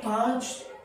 5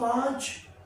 5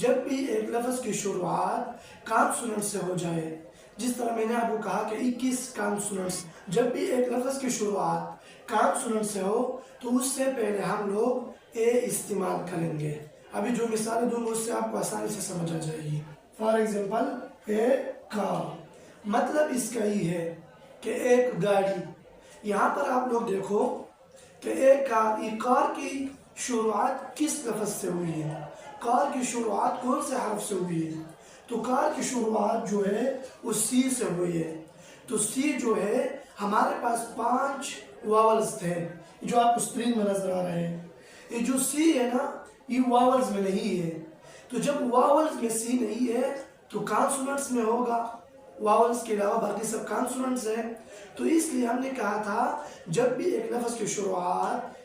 جب بھی ایک لفظ کی شروعات کانسوننٹ سے ہو جائے، جس طرح میں نے آپ کو کہا کہ 21 کانسوننٹس، جب بھی ایک لفظ کی شروعات کانسوننٹ سے ہو تو اس سے پہلے ہم لوگ اے استعمال کریں گے۔ ابھی جو مثالیں دوں گا اس سے آپ کو آسانی سے سمجھ آ جائے گی۔ فار ایگزامپل اے کار، مطلب اس کا یہ ہے کہ ایک گاڑی۔ یہاں پر آپ لوگ دیکھو کہ ایک کار کی شروعات کس لفظ سے ہوئی ہے، کار کی شروعات کون سے حرف سے ہوئی ہے؟ تو کار کی شروعات جو ہے وہ سی سے ہوئی ہے۔ تو سی جو ہے ہمارے پاس 5 واولز تھے جو آپ اسکرین میں نظر آ رہے ہیں۔ یہ جو سی ہے نا یہ واولز میں نہیں ہے، تو جب واولز میں سی نہیں ہے تو کانسوننٹس میں ہوگا، واولز کے علاوہ باقی سب کانسوننٹس ہیں۔ تو اس لیے ہم نے کہا تھا جب بھی ایک لفظ کی شروعات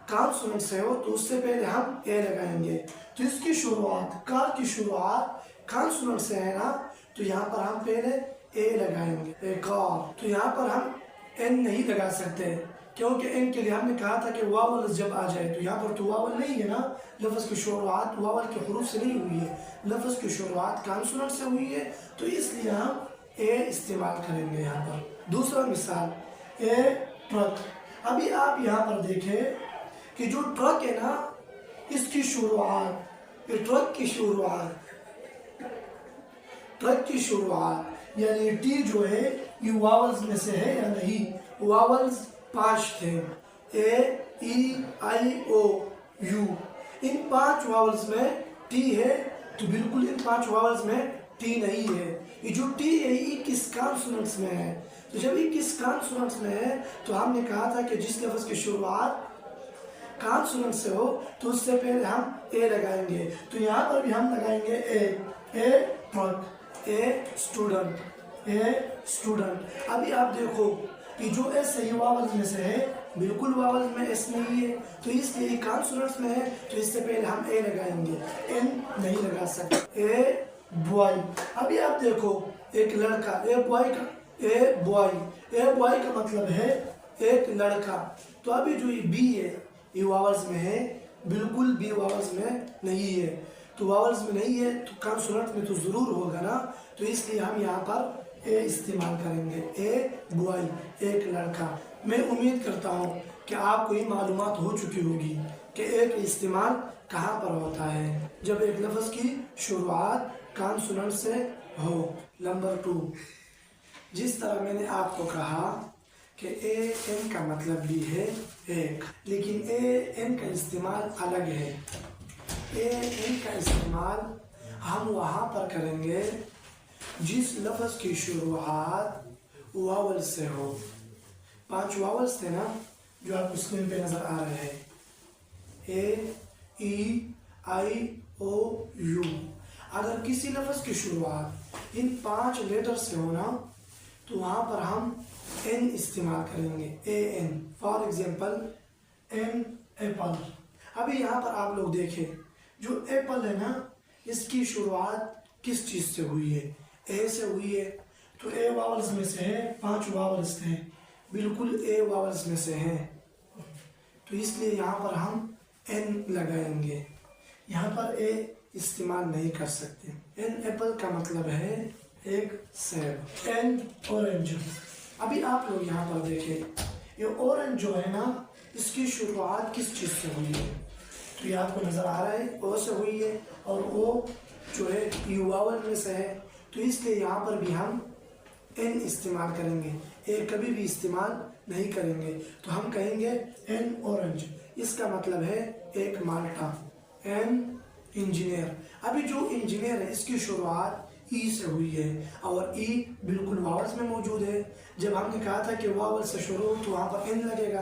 کانسوننٹ سے ہو تو اس سے پہلے ہم اے لگائیں گے۔ تو اس کی شروعات، کار کی شروعات کانسوننٹ سے ہے نا، تو یہاں پر ہم پہلے اے لگائیں گے، اے کار۔ تو یہاں پر ہم این نہیں لگا سکتے کیونکہ این کے لیے ہم نے کہا تھا کہ واول جب آ جائے، تو یہاں پر تو واول نہیں ہے نا، لفظ کی شروعات واول کے حروف سے نہیں ہوئی ہے، لفظ کی شروعات کانسوننٹ سے ہوئی ہے، تو اس لیے ہم اے استعمال کریں گے یہاں پر۔ دوسرا مثال اے ٹرک۔ ابھی آپ یہاں پر دیکھیں کہ جو ٹرک ہے نا اس کی شروعات، یہ ٹرک کی شروعات یعنی ٹی جو ہے یہ واولز میں سے ہے یا نہیں؟ واولز 5 تھے، اے ای آئی او یو، ان 5 واولز میں ٹی ہے، تو بالکل ان 5 واولز میں ٹی نہیں ہے۔ یہ جو ٹی ہے یہ 21 کانسوننٹس میں ہے، تو جب 21 کانسوننٹس میں ہے تو ہم نے کہا تھا کہ جس لفظ کی شروعات کانسوننٹ سے ہو تو اس سے پہلے ہم اے لگائیں گے۔ تو یہاں پر بھی ہم لگائیں گے اے ٹرک، اے اسٹوڈنٹ۔ ابھی آپ دیکھو کہ جو ایس ہے یہ واولز میں سے ہے، بالکل واولز میں ایس نہیں ہے، تو اس لیے یہ کانسوننٹس میں ہے، تو اس سے پہلے ہم اے لگائیں گے، این نہیں لگا سکتے۔ A boy. ابھی آپ دیکھو ایک لڑکا، اے بوائے کا مطلب ہے ایک لڑکا۔ تو ابھی جو یہ بی ہے یہ واولز میں ہے، بالکل بی واولز میں نہیں ہے، تو واولز میں نہیں ہے تو کانسوننٹ میں تو ضرور ہوگا نا، تو اس لیے ہم یہاں پر اے استعمال کریں گے، اے بوائے، ایک لڑکا۔ میں امید کرتا ہوں کہ آپ کو یہ معلومات ہو چکی ہوگی کہ اے کا استعمال کہاں پر ہوتا ہے جب ایک لفظ کی شروعات کانسوننٹ سے ہو۔ نمبر 2، جس طرح میں نے آپ کو کہا کہ اے این کا مطلب بھی ہے ایک، لیکن اے این کا استعمال الگ ہے۔ اے این کا استعمال ہم وہاں پر کریں گے جس لفظ کی شروعات واول سے ہو۔ 5 واولز تھے نا جو آپ اسکرین پہ نظر آ رہے ہیں، اے ای آئی او یو۔ اگر کسی لفظ کی شروعات ان 5 لیٹر سے ہونا تو وہاں پر ہم این استعمال کریں گے، a an. For example an apple. ابھی یہاں پر آپ لوگ دیکھیں جو ایپل ہے نا اس کی شروعات کس چیز سے ہوئی ہے؟ اے سے ہوئی ہے، تو اے واولز میں سے ہے، 5 واولز تھے، بالکل اے واولز میں سے ہیں، تو اس لیے یہاں پر ہم این لگائیں گے، یہاں پر اے استعمال نہیں کر سکتے۔ این ایپل کا مطلب ہے ایک سیب۔ An orange. ابھی آپ لوگ یہاں پر دیکھیں یہ اورنج جو ہے نا اس کی شروعات کس چیز سے ہوئی ہے؟ تو یہ آپ کو نظر آ رہا ہے او سے ہوئی ہے، اور او جو ہے یہ واول میں سے ہے، تو اس لیے یہاں پر بھی ہم این استعمال کریں گے، اے کبھی بھی استعمال نہیں کریں گے، تو ہم کہیں گے این اورنج۔ اس کا مطلب ہے ایک مالٹا۔ An engineer. ابھی جو انجینئر ہے اس کی شروعات ای سے ہوئی ہے، اور ای بالکل واولز میں موجود ہے، جب ہم نے کہا تھا کہ واول سے شروع تو وہاں پر این لگے گا،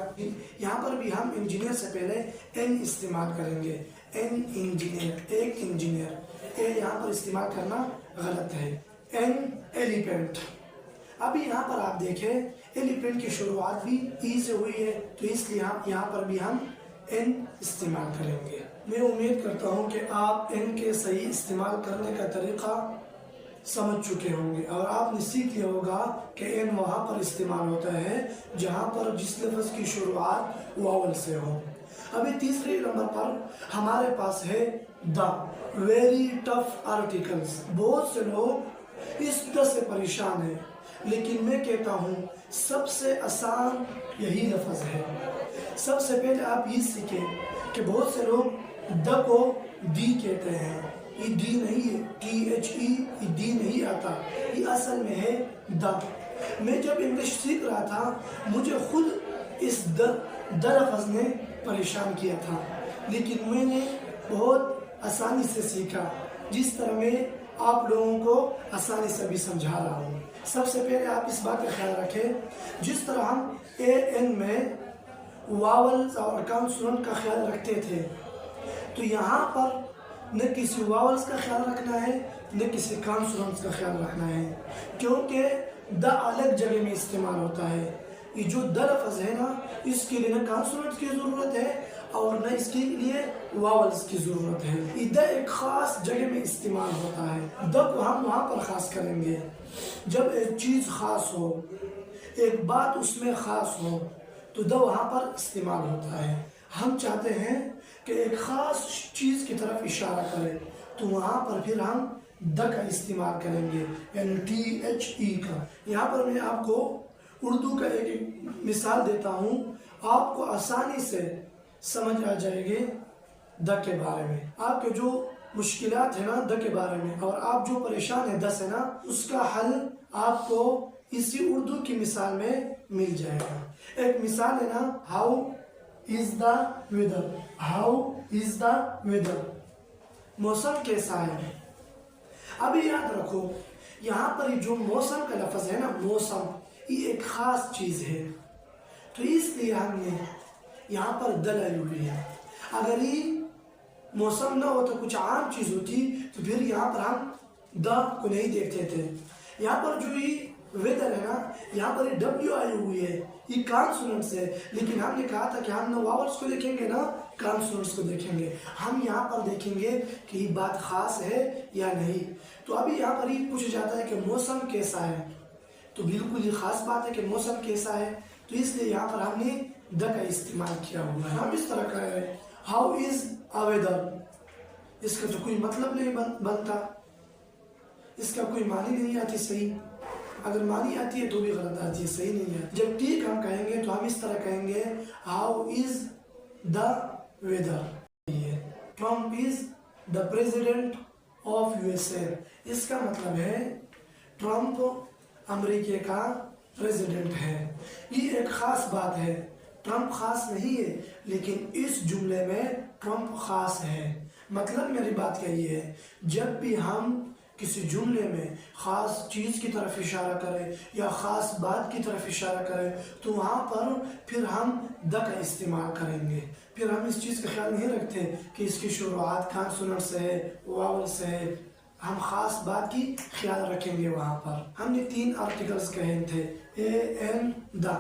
یہاں پر بھی ہم انجینئر سے پہلے این استعمال کریں گے، این انجینئر، ایک انجینئر۔ اے یہاں پر استعمال کرنا غلط ہے۔ An elephant. ابھی یہاں پر آپ دیکھیں ایلیفینٹ کی شروعات بھی ای سے ہوئی ہے، تو اس لیے یہاں پر بھی ہم این استعمال کریں گے۔ میں امید کرتا ہوں کہ آپ این کے صحیح استعمال کرنے کا طریقہ سمجھ چکے ہوں گے، اور آپ نے سیکھ لیا ہوگا کہ این وہاں پر استعمال ہوتا ہے جہاں پر جس لفظ کی شروعات واول سے ہو۔ ابھی تیسرے نمبر پر ہمارے پاس ہے دا۔ very tough articles. بہت سے لوگ اس د سے پریشان ہیں، لیکن میں کہتا ہوں سب سے آسان یہی لفظ ہے۔ سب سے پہلے آپ یہ سیکھیں کہ بہت سے لوگ د کو دی کہتے ہیں۔ یہ دی نہیں ہے، THE، یہ دی نہیں آتا، یہ اصل میں ہے دا۔ میں جب انگلش سیکھ رہا تھا مجھے خود اس د لفظ نے پریشان کیا تھا، لیکن میں نے بہت آسانی سے سیکھا، جس طرح میں آپ لوگوں کو آسانی سے بھی سمجھا رہا ہوں۔ سب سے پہلے آپ اس بات کا خیال رکھیں، جس طرح ہم AN میں واولز اور کانسوننٹ کا خیال رکھتے تھے، تو یہاں پر نہ کسی واولز کا خیال رکھنا ہے نہ کسی کانسوننٹس کا خیال رکھنا ہے، کیونکہ دا الگ جگہ میں استعمال ہوتا ہے۔ یہ جو دا لفظ ہے نا، اس کے لیے نہ کانسوننٹس کی ضرورت ہے اور نہ اس کے لیے واولز کی ضرورت ہے۔ یہ دا ایک خاص جگہ میں استعمال ہوتا ہے۔ دا کو ہم وہاں پر خاص کریں گے جب ایک چیز خاص ہو، ایک بات اس میں خاص ہو، تو دا وہاں پر استعمال ہوتا ہے۔ ہم چاہتے ہیں کہ ایک خاص چیز کی طرف اشارہ کریں، تو وہاں پر پھر ہم دا کا استعمال کریں گے، یعنی THE کا۔ یہاں پر میں آپ کو اردو کا ایک مثال دیتا ہوں، آپ کو آسانی سے سمجھ آ جائے گی دا کے بارے میں۔ آپ کے جو مشکلات ہیں نا دا کے بارے میں، اور آپ جو پریشان ہیں دا سے نا، اس کا حل آپ کو اسی اردو کی مثال میں مل جائے گا۔ ایک مثال ہے نا، how is the weather, how is the weather, موسم کیسا ہے۔ ابھی یاد رکھو یہاں پر جو موسم کا لفظ ہے نا، موسم، یہ ایک خاص چیز ہے، تو اس لیے ہم نے یہاں پر دا لائی ہوئی ہے۔ اگر یہ موسم نہ ہوتا، کچھ عام چیز ہوتی، تو پھر یہاں پر ہم دا کو نہیں دیکھتے تھے۔ یہاں پر جو یہ ویدر ہے نا، یہاں پر یہ W آئی ہوئی ہے، یہ کانسوننٹس ہے، لیکن ہم نے کہا تھا کہ ہم نہ واولز کو دیکھیں گے نہ کانسوننٹس کو دیکھیں گے، ہم یہاں پر دیکھیں گے کہ یہ بات خاص ہے یا نہیں۔ تو ابھی یہاں پر یہ پوچھا جاتا ہے کہ موسم کیسا ہے، تو بالکل یہ خاص بات ہے کہ موسم کیسا ہے، تو اس لیے یہاں پر ہم نے دا کا استعمال کیا ہوا ہے۔ ہم اس طرح کہہ رہے ہیں ہاؤ از a weather، اس کا تو کوئی مطلب نہیں بنتا، اس کا کوئی معنی نہیں آتی صحیح، اگر معنی آتی ہے تو بھی غلط آتی ہے، صحیح نہیں ہے۔ جب ٹھیک ہم کہیں گے تو ہم اس طرح کہیں گے how is the weather. Trump is the president of USA، اس کا مطلب ہے ٹرمپ امریکہ کا پریزیڈنٹ ہے۔ یہ ایک خاص بات ہے، ٹرمپ خاص نہیں ہے، لیکن اس جملے میں ٹرمپ خاص ہے۔ مطلب میری بات کیا یہ ہے، جب بھی ہم کسی جملے میں خاص چیز کی طرف اشارہ کریں یا خاص بات کی طرف اشارہ کریں، تو وہاں پر پھر ہم دا کا استعمال کریں گے۔ پھر ہم اس چیز کا خیال نہیں رکھتے کہ اس کی شروعات کانسوننٹ سے ہے، واول سے ہے، ہم خاص بات کی خیال رکھیں گے وہاں پر۔ ہم نے 3 آرٹیکلز کہے تھے، AN، دا۔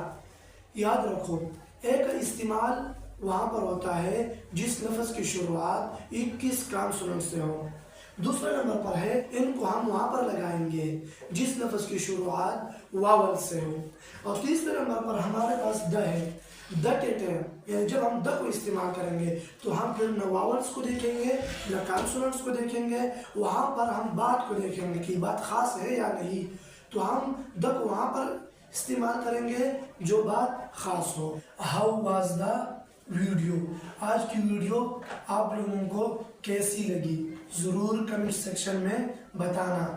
یاد رکھو اے کا استعمال وہاں پر ہوتا ہے جس لفظ کی شروعات 21 کانسوننٹ سے ہو۔ دوسرے نمبر پر ہے ان کو ہم وہاں پر لگائیں گے جس لفظ کی شروعات واول سے ہو۔ اور تیسرے نمبر پر ہمارے پاس دا ہے۔ دا کہتے ہیں، یعنی جب ہم دا کو استعمال کریں گے تو ہم پھر نہ واولز کو دیکھیں گے نہ کانسوننٹس کو دیکھیں گے، وہاں پر ہم بات کو دیکھیں گے کہ بات خاص ہے یا نہیں، تو ہم دا کو وہاں پر استعمال کریں گے جو بات خاص ہو۔ ہاؤ واز دا ویڈیو، آج کی ویڈیو آپ لوگوں کو کیسی لگی ضرور کمنٹ سیکشن میں بتانا۔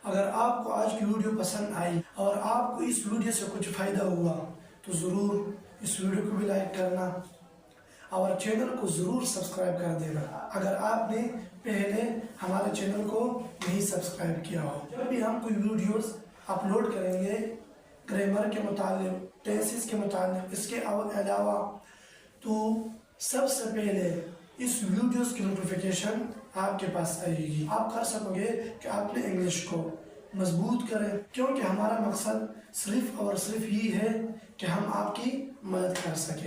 اگر آپ کو آج کی ویڈیو پسند آئی اور آپ کو اس ویڈیو سے کچھ فائدہ ہوا تو ضرور اس ویڈیو کو بھی لائک کرنا اور چینل کو ضرور سبسکرائب کر دینا اگر آپ نے پہلے ہمارے چینل کو نہیں سبسکرائب کیا ہو۔ جب بھی ہم کوئی ویڈیوز اپلوڈ کریں گے گرامر کے متعلق، ٹینسز کے متعلق، اس کے علاوہ، تو سب سے پہلے اس ویڈیوز کی نوٹیفیکیشن آپ کے پاس آئے گی۔ آپ کر سکو گے کہ اپنے انگلش کو مضبوط کریں، کیونکہ ہمارا مقصد صرف اور صرف یہ ہے کہ ہم آپ کی مدد کر سکیں۔